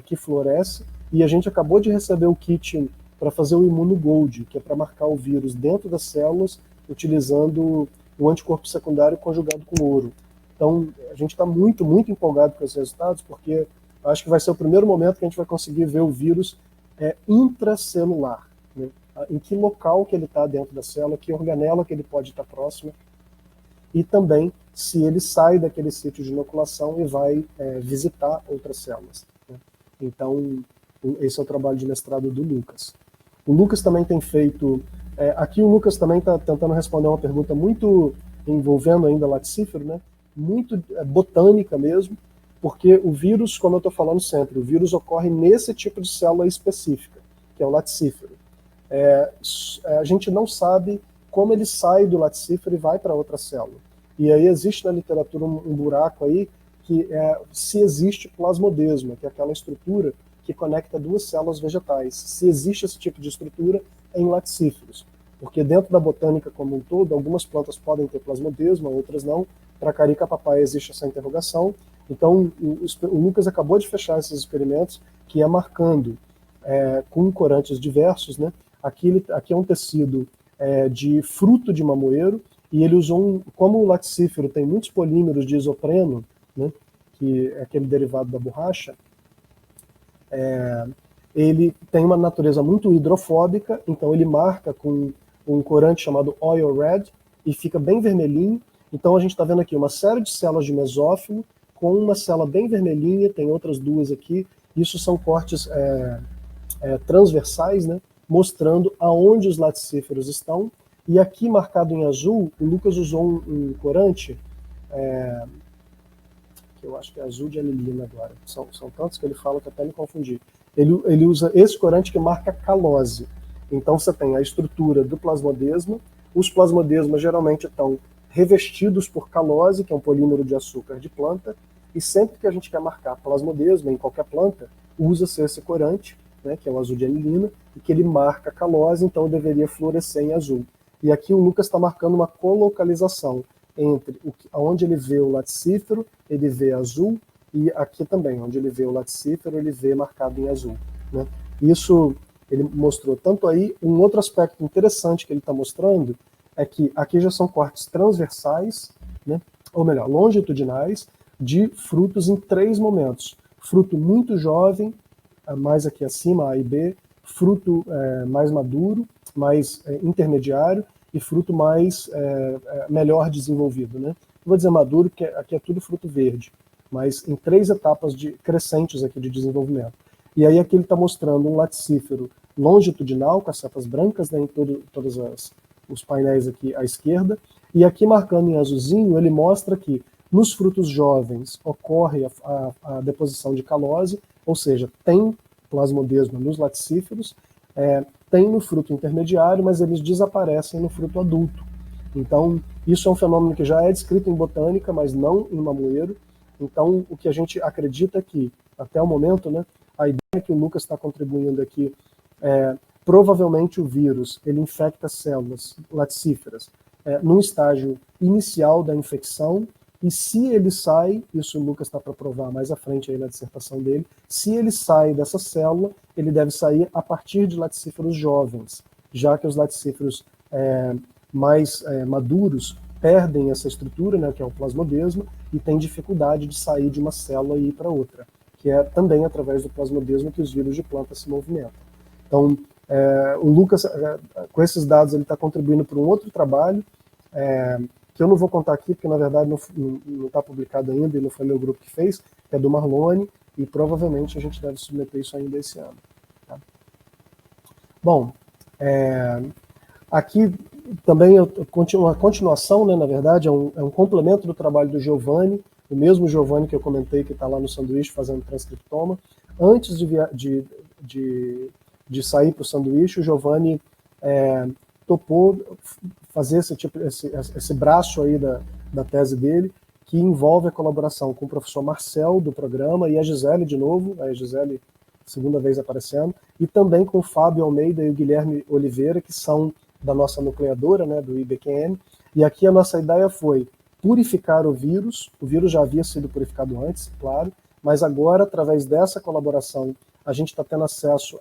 que fluoresce, e a gente acabou de receber o kit para fazer o imunogold, que é para marcar o vírus dentro das células, utilizando o anticorpo secundário conjugado com ouro. Então, a gente está muito, muito empolgado com esses resultados, porque acho que vai ser o primeiro momento que a gente vai conseguir ver o vírus intracelular, né? Em que local que ele está dentro da célula, que organela que ele pode estar próximo, e também se ele sai daquele sítio de inoculação e vai visitar outras células, né? Então, esse é o trabalho de mestrado do Lucas. O Lucas também tem feito... aqui o Lucas também está tentando responder uma pergunta muito envolvendo ainda laticífero, né? Muito botânica mesmo, porque o vírus, como eu estou falando sempre, o vírus ocorre nesse tipo de célula específica, que é o laticífero. A gente não sabe como ele sai do laticífero e vai para outra célula. E aí existe na literatura um buraco aí, que se existe plasmodesma, que é aquela estrutura que conecta duas células vegetais. Se existe esse tipo de estrutura em laticíferos. Porque dentro da botânica como um todo, algumas plantas podem ter plasmodesma, outras não. Para Carica-papaia existe essa interrogação. Então, o Lucas acabou de fechar esses experimentos, que é marcando com corantes diversos, né? Aqui é um tecido de fruto de mamoeiro, e ele usou, como o laticífero tem muitos polímeros de isopreno, né, que é aquele derivado da borracha, ele tem uma natureza muito hidrofóbica, então ele marca com um corante chamado oil red, e fica bem vermelhinho. Então a gente está vendo aqui uma série de células de mesófilo, com uma célula bem vermelhinha, tem outras duas aqui. Isso são cortes transversais, né, mostrando aonde os laticíferos estão. E aqui marcado em azul, o Lucas usou um corante, que eu acho que é azul de anilina agora. São tantos que ele fala que até me confundi. Ele usa esse corante que marca calose. Então você tem a estrutura do plasmodesma. Os plasmodesmas geralmente estão revestidos por calose, que é um polímero de açúcar de planta, e sempre que a gente quer marcar plasmodesma em qualquer planta, usa-se esse corante, né, que é o azul de anilina, e que ele marca calose, então deveria fluorescer em azul. E aqui o Lucas está marcando uma colocalização entre onde ele vê o laticífero, ele vê azul, e aqui também, onde ele vê o laticífero, ele vê marcado em azul, né? Isso ele mostrou tanto aí. Um outro aspecto interessante que ele está mostrando é que aqui já são cortes transversais, né, ou melhor, longitudinais, de frutos em 3 momentos. Fruto muito jovem, mais aqui acima, A e B, fruto mais maduro, mais intermediário, e fruto mais melhor desenvolvido, né? Vou dizer maduro, porque aqui é tudo fruto verde, mas em 3 etapas crescentes aqui de desenvolvimento. E aí aqui ele está mostrando um laticífero longitudinal, com as setas brancas, né, em todos os painéis aqui à esquerda, e aqui marcando em azulzinho, ele mostra que nos frutos jovens ocorre a deposição de calose, ou seja, tem plasmodesma nos laticíferos, tem no fruto intermediário, mas eles desaparecem no fruto adulto. Então, isso é um fenômeno que já é descrito em botânica, mas não em mamoeiro. Então, o que a gente acredita é que, até o momento, né, a ideia que o Lucas está contribuindo aqui é provavelmente o vírus ele infecta células laticíferas num estágio inicial da infecção, e se ele sai, isso o Lucas está para provar mais à frente aí na dissertação dele, se ele sai dessa célula, ele deve sair a partir de laticíferos jovens, já que os laticíferos mais maduros perdem essa estrutura, né, que é o plasmodesma, e tem dificuldade de sair de uma célula e ir para outra, que é também através do plasmodesma que os vírus de planta se movimentam. Então, o Lucas, com esses dados, ele está contribuindo para um outro trabalho, que eu não vou contar aqui, porque na verdade não está publicado ainda, e não foi meu grupo que fez, que é do Marlone, e provavelmente a gente deve submeter isso ainda esse ano. Tá? Bom, aqui também uma continuação, né, na verdade, é um complemento do trabalho do Giovanni, o mesmo Giovanni que eu comentei que está lá no sanduíche fazendo transcriptoma. Antes de sair para o sanduíche, o Giovanni topou fazer esse braço aí da tese dele, que envolve a colaboração com o professor Marcel, do programa, e a Gisele, de novo, a Gisele, segunda vez aparecendo, e também com o Fábio Almeida e o Guilherme Oliveira, que são da nossa nucleadora, né, do IBQM, e aqui a nossa ideia foi purificar o vírus já havia sido purificado antes, claro, mas agora, através dessa colaboração, a gente está tendo acesso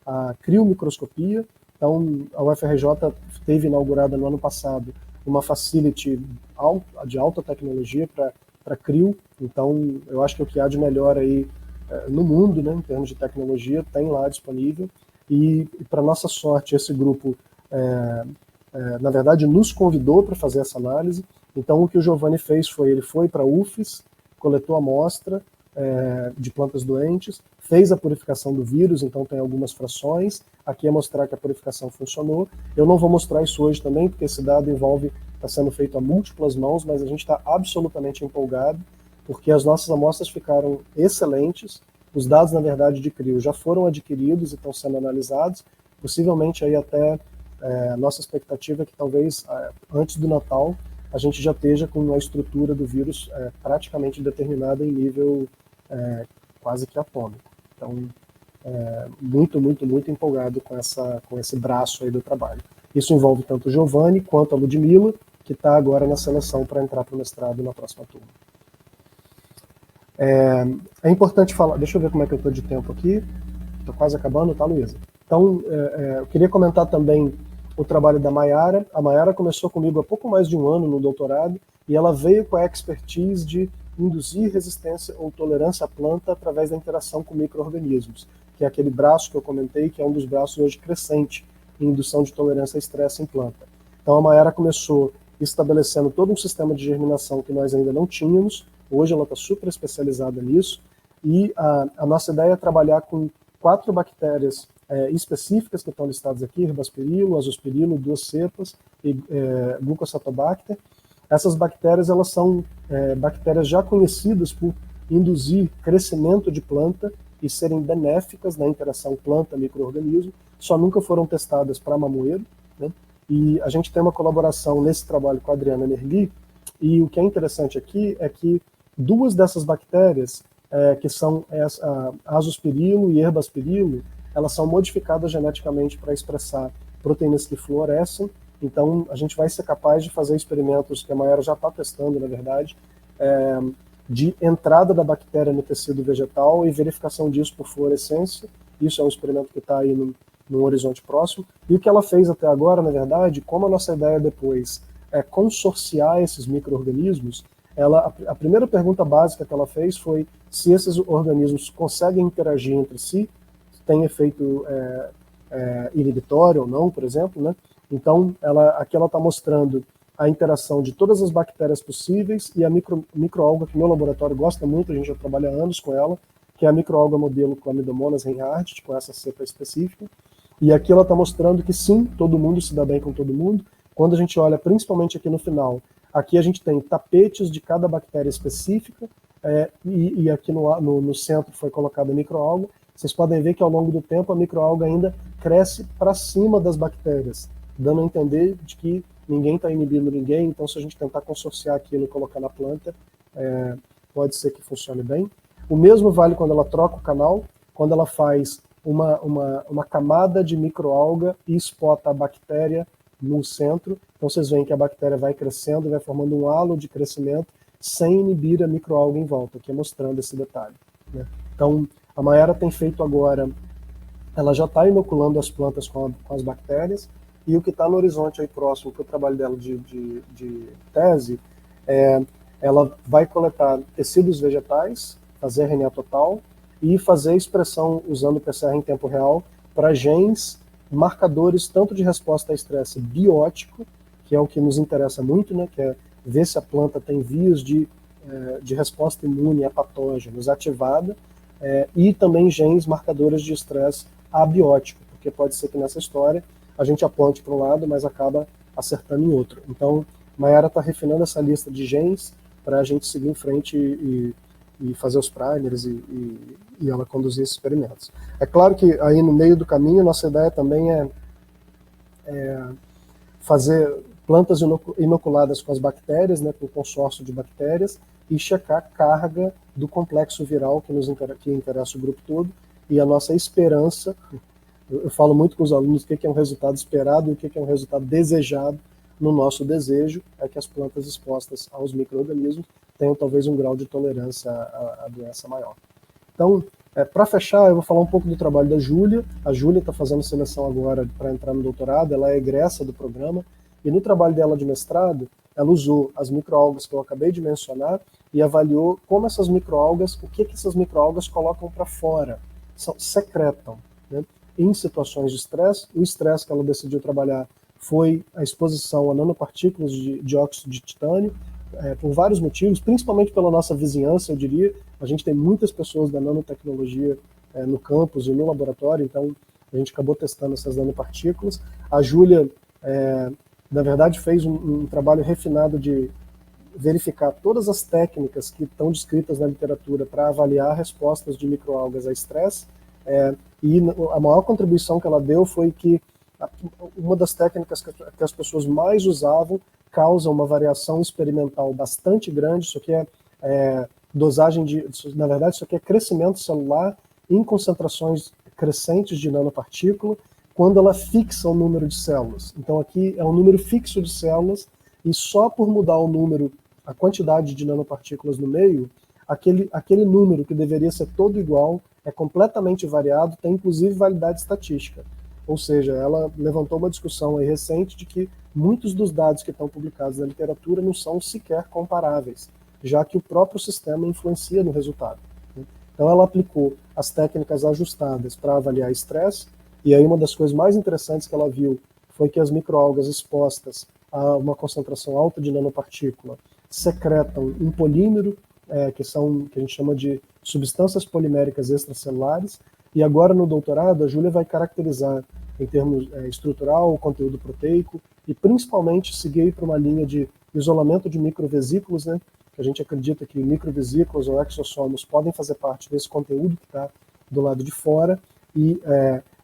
a criomicroscopia. Então, a UFRJ teve inaugurada no ano passado uma facility de alta tecnologia para crio. Então, eu acho que o que há de melhor aí no mundo, né, em termos de tecnologia, tem lá disponível. E para nossa sorte, esse grupo, na verdade, nos convidou para fazer essa análise. Então, o que o Giovanni fez foi, ele foi para a UFES, coletou a amostra de plantas doentes, fez a purificação do vírus, então tem algumas frações. Aqui é mostrar que a purificação funcionou. Eu não vou mostrar isso hoje também, porque esse dado está sendo feito a múltiplas mãos, mas a gente está absolutamente empolgado, porque as nossas amostras ficaram excelentes. Os dados, na verdade, de CRIO já foram adquiridos e estão sendo analisados. Possivelmente aí até a nossa expectativa é que talvez antes do Natal a gente já esteja com a estrutura do vírus praticamente determinada em nível quase que atômico. Então, muito, muito, muito empolgado com esse braço aí do trabalho. Isso envolve tanto o Giovanni quanto a Ludmila, que está agora na seleção para entrar para o mestrado na próxima turma. É importante falar, deixa eu ver como é que eu estou de tempo aqui, estou quase acabando, tá, Luísa? Então, eu queria comentar também o trabalho da Mayara. A Mayara começou comigo há pouco mais de um ano no doutorado, e ela veio com a expertise de induzir resistência ou tolerância à planta através da interação com micro-organismos, que é aquele braço que eu comentei, que é um dos braços hoje crescente em indução de tolerância a estresse em planta. Então a Mayara começou estabelecendo todo um sistema de germinação que nós ainda não tínhamos, hoje ela está super especializada nisso, e a nossa ideia é trabalhar com 4 bactérias específicas que estão listadas aqui, Herbasperilo, Azospirilo, 2 cepas e Glucosatobacter. Essas bactérias, elas são bactérias já conhecidas por induzir crescimento de planta e serem benéficas na interação planta-microorganismo, só nunca foram testadas para mamoeiro, né? E a gente tem uma colaboração nesse trabalho com a Adriana Nerli, e o que é interessante aqui é que 2 dessas bactérias, que são Azospirilo e Herbasperilo, elas são modificadas geneticamente para expressar proteínas que fluorescem. Então, a gente vai ser capaz de fazer experimentos que a Mayara já está testando, na verdade, de entrada da bactéria no tecido vegetal e verificação disso por fluorescência. Isso é um experimento que está aí no horizonte próximo. E o que ela fez até agora, na verdade, como a nossa ideia depois é consorciar esses micro-organismos, a primeira pergunta básica que ela fez foi se esses organismos conseguem interagir entre si, se tem efeito inibitório ou não, por exemplo, né? Então, aqui ela está mostrando a interação de todas as bactérias possíveis e a microalga que meu laboratório gosta muito, a gente já trabalha há anos com ela, que é a microalga modelo Chlamydomonas reinhardti, com essa cepa específica. E aqui ela está mostrando que sim, todo mundo se dá bem com todo mundo. Quando a gente olha, principalmente aqui no final, aqui a gente tem tapetes de cada bactéria específica, e aqui no centro foi colocada a microalga. Vocês podem ver que ao longo do tempo a microalga ainda cresce para cima das bactérias, dando a entender de que ninguém está inibindo ninguém, então se a gente tentar consorciar aquilo e colocar na planta, pode ser que funcione bem. O mesmo vale quando ela troca o canal, quando ela faz uma camada de microalga e espota a bactéria no centro. Então vocês veem que a bactéria vai crescendo, vai formando um halo de crescimento sem inibir a microalga em volta, aqui mostrando esse detalhe, né? Então a Mayara tem feito agora, ela já está inoculando as plantas com as bactérias, e o que está no horizonte aí próximo, que é o trabalho dela de tese, ela vai coletar tecidos vegetais, fazer RNA total e fazer expressão usando PCR em tempo real para genes, marcadores tanto de resposta a estresse biótico, que é o que nos interessa muito, né, que é ver se a planta tem vias de resposta imune a patógenos ativada, e também genes marcadores de estresse abiótico, porque pode ser que nessa história a gente aponte para um lado, mas acaba acertando em outro. Então, Mayara está refinando essa lista de genes para a gente seguir em frente e fazer os primers e ela conduzir esses experimentos. É claro que aí no meio do caminho, nossa ideia também é fazer plantas inoculadas com as bactérias, né, com o consórcio de bactérias, e checar a carga do complexo viral que interessa o grupo todo, e a nossa esperança, eu falo muito com os alunos o que é um resultado esperado e o que é um resultado desejado. No nosso desejo é que as plantas expostas aos micro-organismos tenham talvez um grau de tolerância à doença maior. Então, para fechar, eu vou falar um pouco do trabalho da Júlia. A Júlia está fazendo seleção agora para entrar no doutorado, ela é egressa do programa, e no trabalho dela de mestrado, ela usou as microalgas que eu acabei de mencionar e avaliou como essas microalgas, o que essas microalgas colocam para fora, secretam, né? Em situações de estresse. O estresse que ela decidiu trabalhar foi a exposição a nanopartículas de dióxido de titânio, por vários motivos, principalmente pela nossa vizinhança, eu diria. A gente tem muitas pessoas da nanotecnologia no campus e no laboratório, então a gente acabou testando essas nanopartículas. A Júlia, na verdade, fez um trabalho refinado de verificar todas as técnicas que estão descritas na literatura para avaliar respostas de microalgas a estresse, e a maior contribuição que ela deu foi que uma das técnicas que as pessoas mais usavam causa uma variação experimental bastante grande. Isso aqui na verdade, isso aqui é crescimento celular em concentrações crescentes de nanopartícula, quando ela fixa o número de células. Então aqui é um número fixo de células, e só por mudar o número, a quantidade de nanopartículas no meio, aquele número que deveria ser todo igual é completamente variado, tem inclusive validade estatística. Ou seja, ela levantou uma discussão aí recente de que muitos dos dados que estão publicados na literatura não são sequer comparáveis, já que o próprio sistema influencia no resultado. Então ela aplicou as técnicas ajustadas para avaliar estresse, e aí uma das coisas mais interessantes que ela viu foi que as microalgas expostas a uma concentração alta de nanopartícula secretam um polímero, que a gente chama de substâncias poliméricas extracelulares, e agora no doutorado a Júlia vai caracterizar em termos estrutural o conteúdo proteico e principalmente seguir para uma linha de isolamento de microvesículos, né, que a gente acredita que microvesículos ou exossomos podem fazer parte desse conteúdo que está do lado de fora, e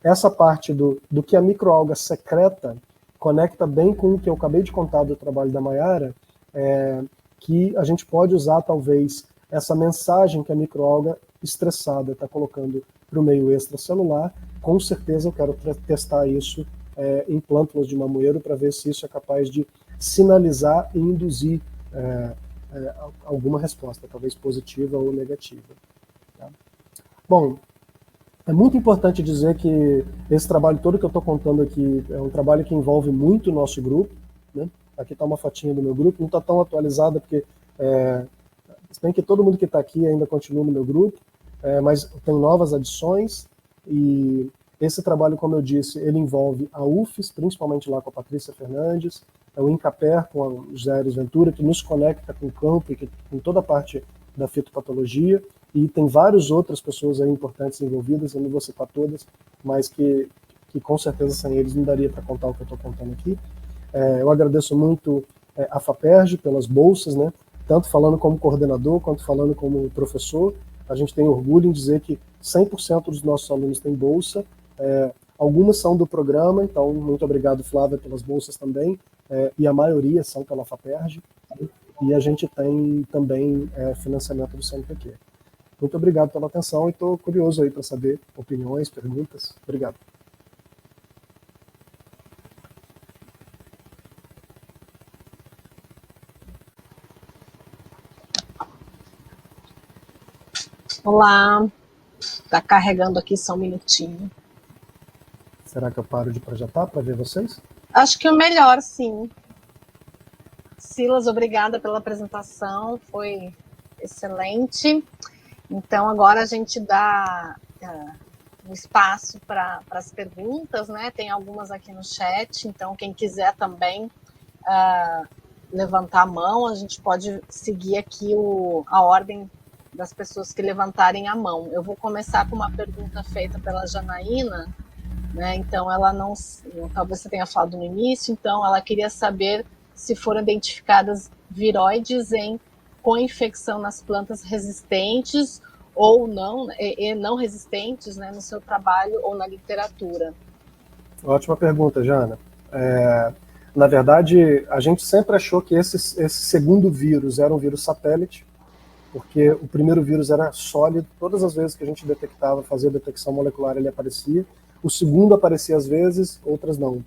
essa parte do que a microalga secreta conecta bem com o que eu acabei de contar do trabalho da Mayara, que a gente pode usar talvez essa mensagem que a microalga estressada está colocando para o meio extracelular. Com certeza eu quero testar isso em plântulas de mamoeiro para ver se isso é capaz de sinalizar e induzir alguma resposta, talvez positiva ou negativa. Tá? Bom, é muito importante dizer que esse trabalho todo que eu estou contando aqui é um trabalho que envolve muito o nosso grupo, né? Aqui está uma fotinha do meu grupo, não está tão atualizada porque se bem que todo mundo que está aqui ainda continua no meu grupo, mas tem novas adições, e esse trabalho, como eu disse, ele envolve a UFES, principalmente lá com a Patrícia Fernandes, o INCAPER com o José Aires Ventura, que nos conecta com o campo e com toda a parte da fitopatologia, e tem várias outras pessoas aí importantes envolvidas, eu não vou citar todas, mas que com certeza sem eles não daria para contar o que eu estou contando aqui. Eu agradeço muito a FAPERJ pelas bolsas, né? Tanto falando como coordenador, quanto falando como professor. A gente tem orgulho em dizer que 100% dos nossos alunos têm bolsa. Algumas são do programa, então muito obrigado, Flávia, pelas bolsas também, e a maioria são pela FAPERJ, e a gente tem também financiamento do CNPq. Muito obrigado pela atenção e estou curioso aí para saber opiniões, perguntas. Obrigado. Olá, está carregando aqui só um minutinho. Será que eu paro de projetar para ver vocês? Acho que o melhor, sim. Silas, obrigada pela apresentação, foi excelente. Então, agora a gente dá um espaço para as perguntas, né? Tem algumas aqui no chat, então quem quiser também levantar a mão, a gente pode seguir aqui a ordem das pessoas que levantarem a mão. Eu vou começar com uma pergunta feita pela Janaína, né? Então, ela não, talvez você tenha falado no início, então ela queria saber se foram identificadas viroides em co-infecção nas plantas resistentes ou não, e não resistentes, né, no seu trabalho ou na literatura. Ótima pergunta, Jana. Na verdade, a gente sempre achou que esse segundo vírus era um vírus satélite, porque o primeiro vírus era sólido, todas as vezes que a gente detectava, fazia detecção molecular, ele aparecia. O segundo aparecia às vezes, outras não.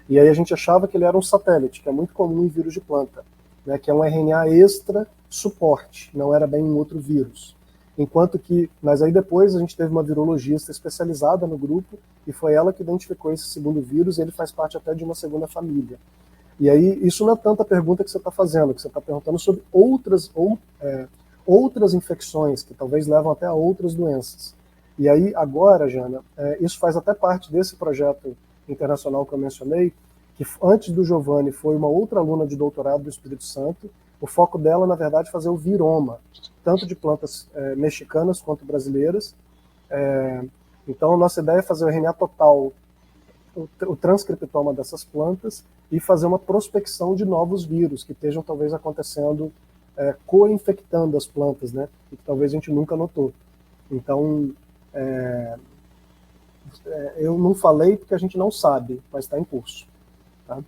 E aí a gente achava que ele era um satélite, que é muito comum em vírus de planta, né, que é um RNA extra suporte, não era bem um outro vírus. Enquanto que, mas aí depois a gente teve uma virologista especializada no grupo, e foi ela que identificou esse segundo vírus, e ele faz parte até de uma segunda família. E aí, isso não é tanta pergunta que você está fazendo, que você está perguntando sobre outras infecções, que talvez levam até a outras doenças. E aí, agora, Jana, isso faz até parte desse projeto internacional que eu mencionei, que antes do Giovanni foi uma outra aluna de doutorado do Espírito Santo. O foco dela, na verdade, é fazer o viroma, tanto de plantas mexicanas quanto brasileiras. Então, a nossa ideia é fazer o RNA total, o transcriptoma dessas plantas, e fazer uma prospecção de novos vírus que estejam talvez acontecendo, co-infectando as plantas, né? E que talvez a gente nunca notou. Então, eu não falei porque a gente não sabe, mas está em curso. Tá?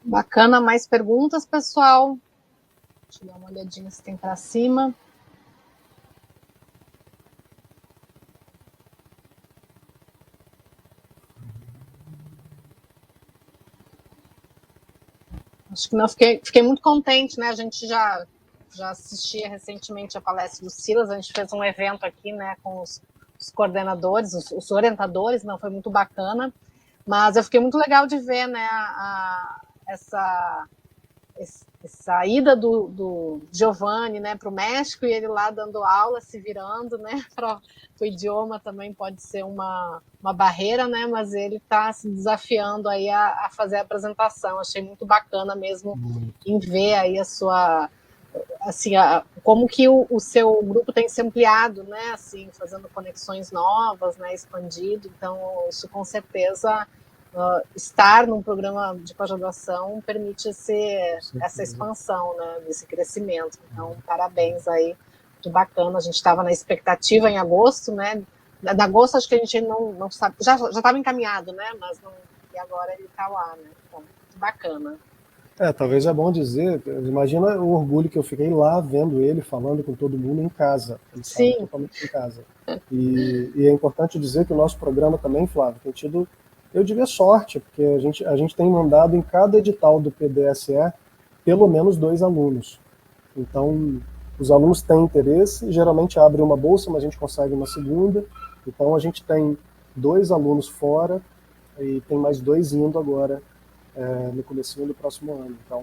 Bacana, mais perguntas, pessoal? Deixa eu dar uma olhadinha se tem para cima. Acho que não, fiquei muito contente, né? A gente já assistia recentemente a palestra do Silas, a gente fez um evento aqui, né, com os coordenadores, os orientadores, não, foi muito bacana, mas eu fiquei muito legal de ver, né, essa ida do Giovanni, né, para o México, e ele lá dando aula, se virando, né, para o idioma também pode ser uma barreira, né, mas ele está se desafiando aí a fazer a apresentação. Achei muito bacana mesmo em ver aí a sua, assim, como que o seu grupo tem se ampliado, né, assim, fazendo conexões novas, né, expandido. Então, isso com certeza, estar num programa de pós-graduação permite essa expansão, né, desse crescimento. Então, parabéns aí, muito bacana. A gente estava na expectativa em agosto, né, de agosto acho que a gente não sabe, já estava encaminhado, né, mas não, e agora ele está lá, né, então, muito bacana. Talvez é bom dizer, imagina o orgulho que eu fiquei lá vendo ele falando com todo mundo em casa. Ele estava totalmente em casa. E é importante dizer que o nosso programa também, Flávio, tem tido, eu diria, sorte, porque a gente tem mandado em cada edital do PDSE pelo menos 2 alunos. Então, os alunos têm interesse, geralmente abrem uma bolsa, mas a gente consegue uma segunda. Então, a gente tem 2 alunos fora e tem mais 2 indo agora, no comecinho do próximo ano. Então,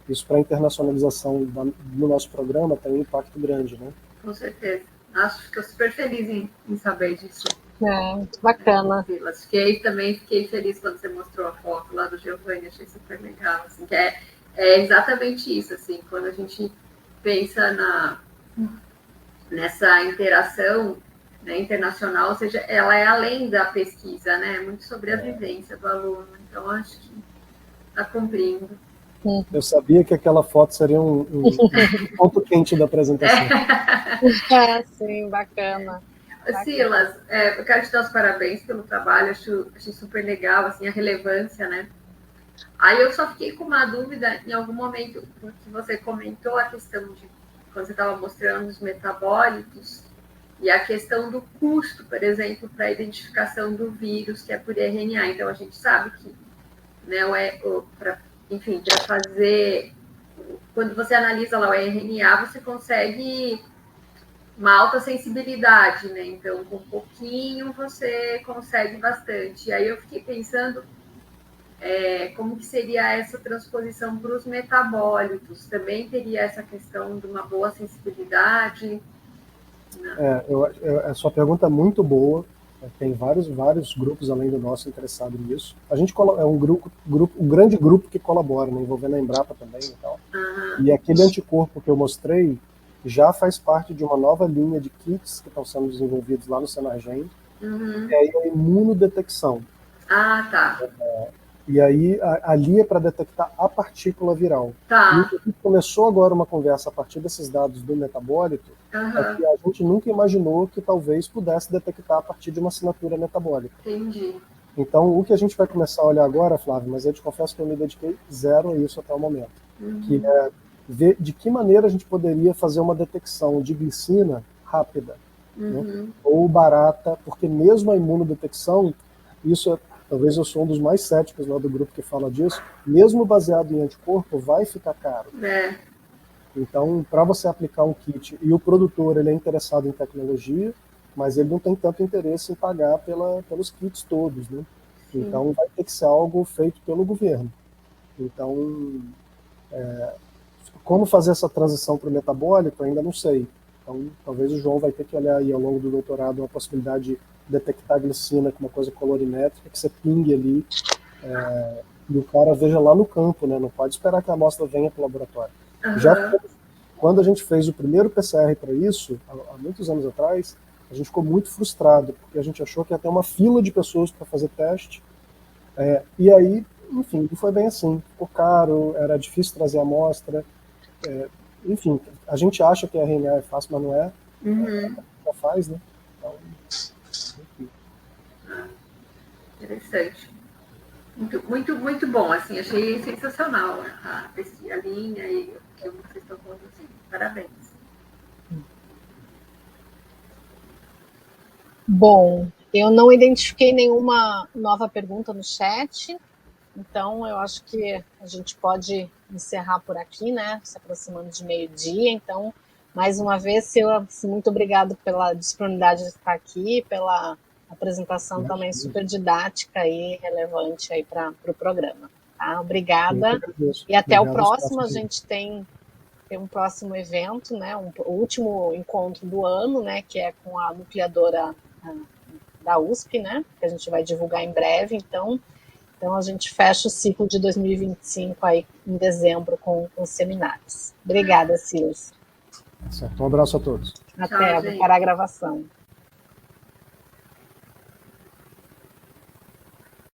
isso para a internacionalização do nosso programa tem um impacto grande, né? Com certeza. Acho que estou super feliz em saber disso. Muito bacana. Fiquei feliz quando você mostrou a foto lá do Giovanni, achei super legal. Assim, que é exatamente isso, assim, quando a gente pensa nessa interação, né, internacional, ou seja, ela é além da pesquisa, né? É muito sobre a vivência do aluno. Então, acho que está cumprindo. Eu sabia que aquela foto seria um ponto quente da apresentação. Sim, bacana. Silas, eu quero te dar os parabéns pelo trabalho, achei super legal, assim, a relevância, né? Aí eu só fiquei com uma dúvida em algum momento, porque você comentou a questão de, quando você estava mostrando os metabólitos, e a questão do custo, por exemplo, para a identificação do vírus, que é por RNA. Então, a gente sabe que, né, enfim, para fazer... Quando você analisa lá o RNA, você consegue uma alta sensibilidade, né? Então, com pouquinho, você consegue bastante. E aí eu fiquei pensando como que seria essa transposição para os metabólitos. Também teria essa questão de uma boa sensibilidade... A sua pergunta é muito boa. Tem vários grupos além do nosso interessados nisso. A gente é um grande grupo que colabora, né, envolvendo a Embrapa também e tal. E aquele anticorpo que eu mostrei já faz parte de uma nova linha de kits que estão sendo desenvolvidos lá no Senargem, que é a imunodetecção. Ah, tá. E aí, ali é para detectar a partícula viral. Tá. E começou agora uma conversa a partir desses dados do metabólito, é que a gente nunca imaginou que talvez pudesse detectar a partir de uma assinatura metabólica. Entendi. Então, o que a gente vai começar a olhar agora, Flávio, mas eu te confesso que eu me dediquei zero a isso até o momento, que é ver de que maneira a gente poderia fazer uma detecção de glicina rápida, né, ou barata, porque mesmo a imunodetecção, talvez eu sou um dos mais céticos lá do grupo que fala disso, mesmo baseado em anticorpo, vai ficar caro. Então, para você aplicar um kit, e o produtor ele é interessado em tecnologia, mas ele não tem tanto interesse em pagar pelos kits todos, né? Então, vai ter que ser algo feito pelo governo. Então, como fazer essa transição para o metabólico, ainda não sei. Então, talvez o João vai ter que olhar aí ao longo do doutorado uma possibilidade de detectar glicina com uma coisa colorimétrica, que você pingue ali, e o cara veja lá no campo, né? Não pode esperar que a amostra venha para o laboratório. Quando a gente fez o primeiro PCR para isso, há muitos anos atrás, a gente ficou muito frustrado, porque a gente achou que ia ter uma fila de pessoas para fazer teste, e aí, enfim, não foi bem assim. Ficou caro, era difícil trazer a amostra, enfim, a gente acha que a RNA é fácil, mas não é. Já faz, né? Então, enfim. Interessante. Muito, muito bom, assim, achei sensacional a linha e o que vocês estão conduzindo. Parabéns. Bom, eu não identifiquei nenhuma nova pergunta no chat, então eu acho que a gente pode encerrar por aqui, né? Se aproximando de meio-dia. Então, mais uma vez, Silas, muito obrigado pela disponibilidade de estar aqui, pela apresentação também super didática e relevante aí para o programa. Tá? Obrigada. E até o próximo. A gente tem um próximo evento, né? O último encontro do ano, né? Que é com a nucleadora da USP, né? Que a gente vai divulgar em breve. Então a gente fecha o ciclo de 2025 aí em dezembro com os seminários. Obrigada, Silas. Certo. Um abraço a todos. Até, vou parar a gravação.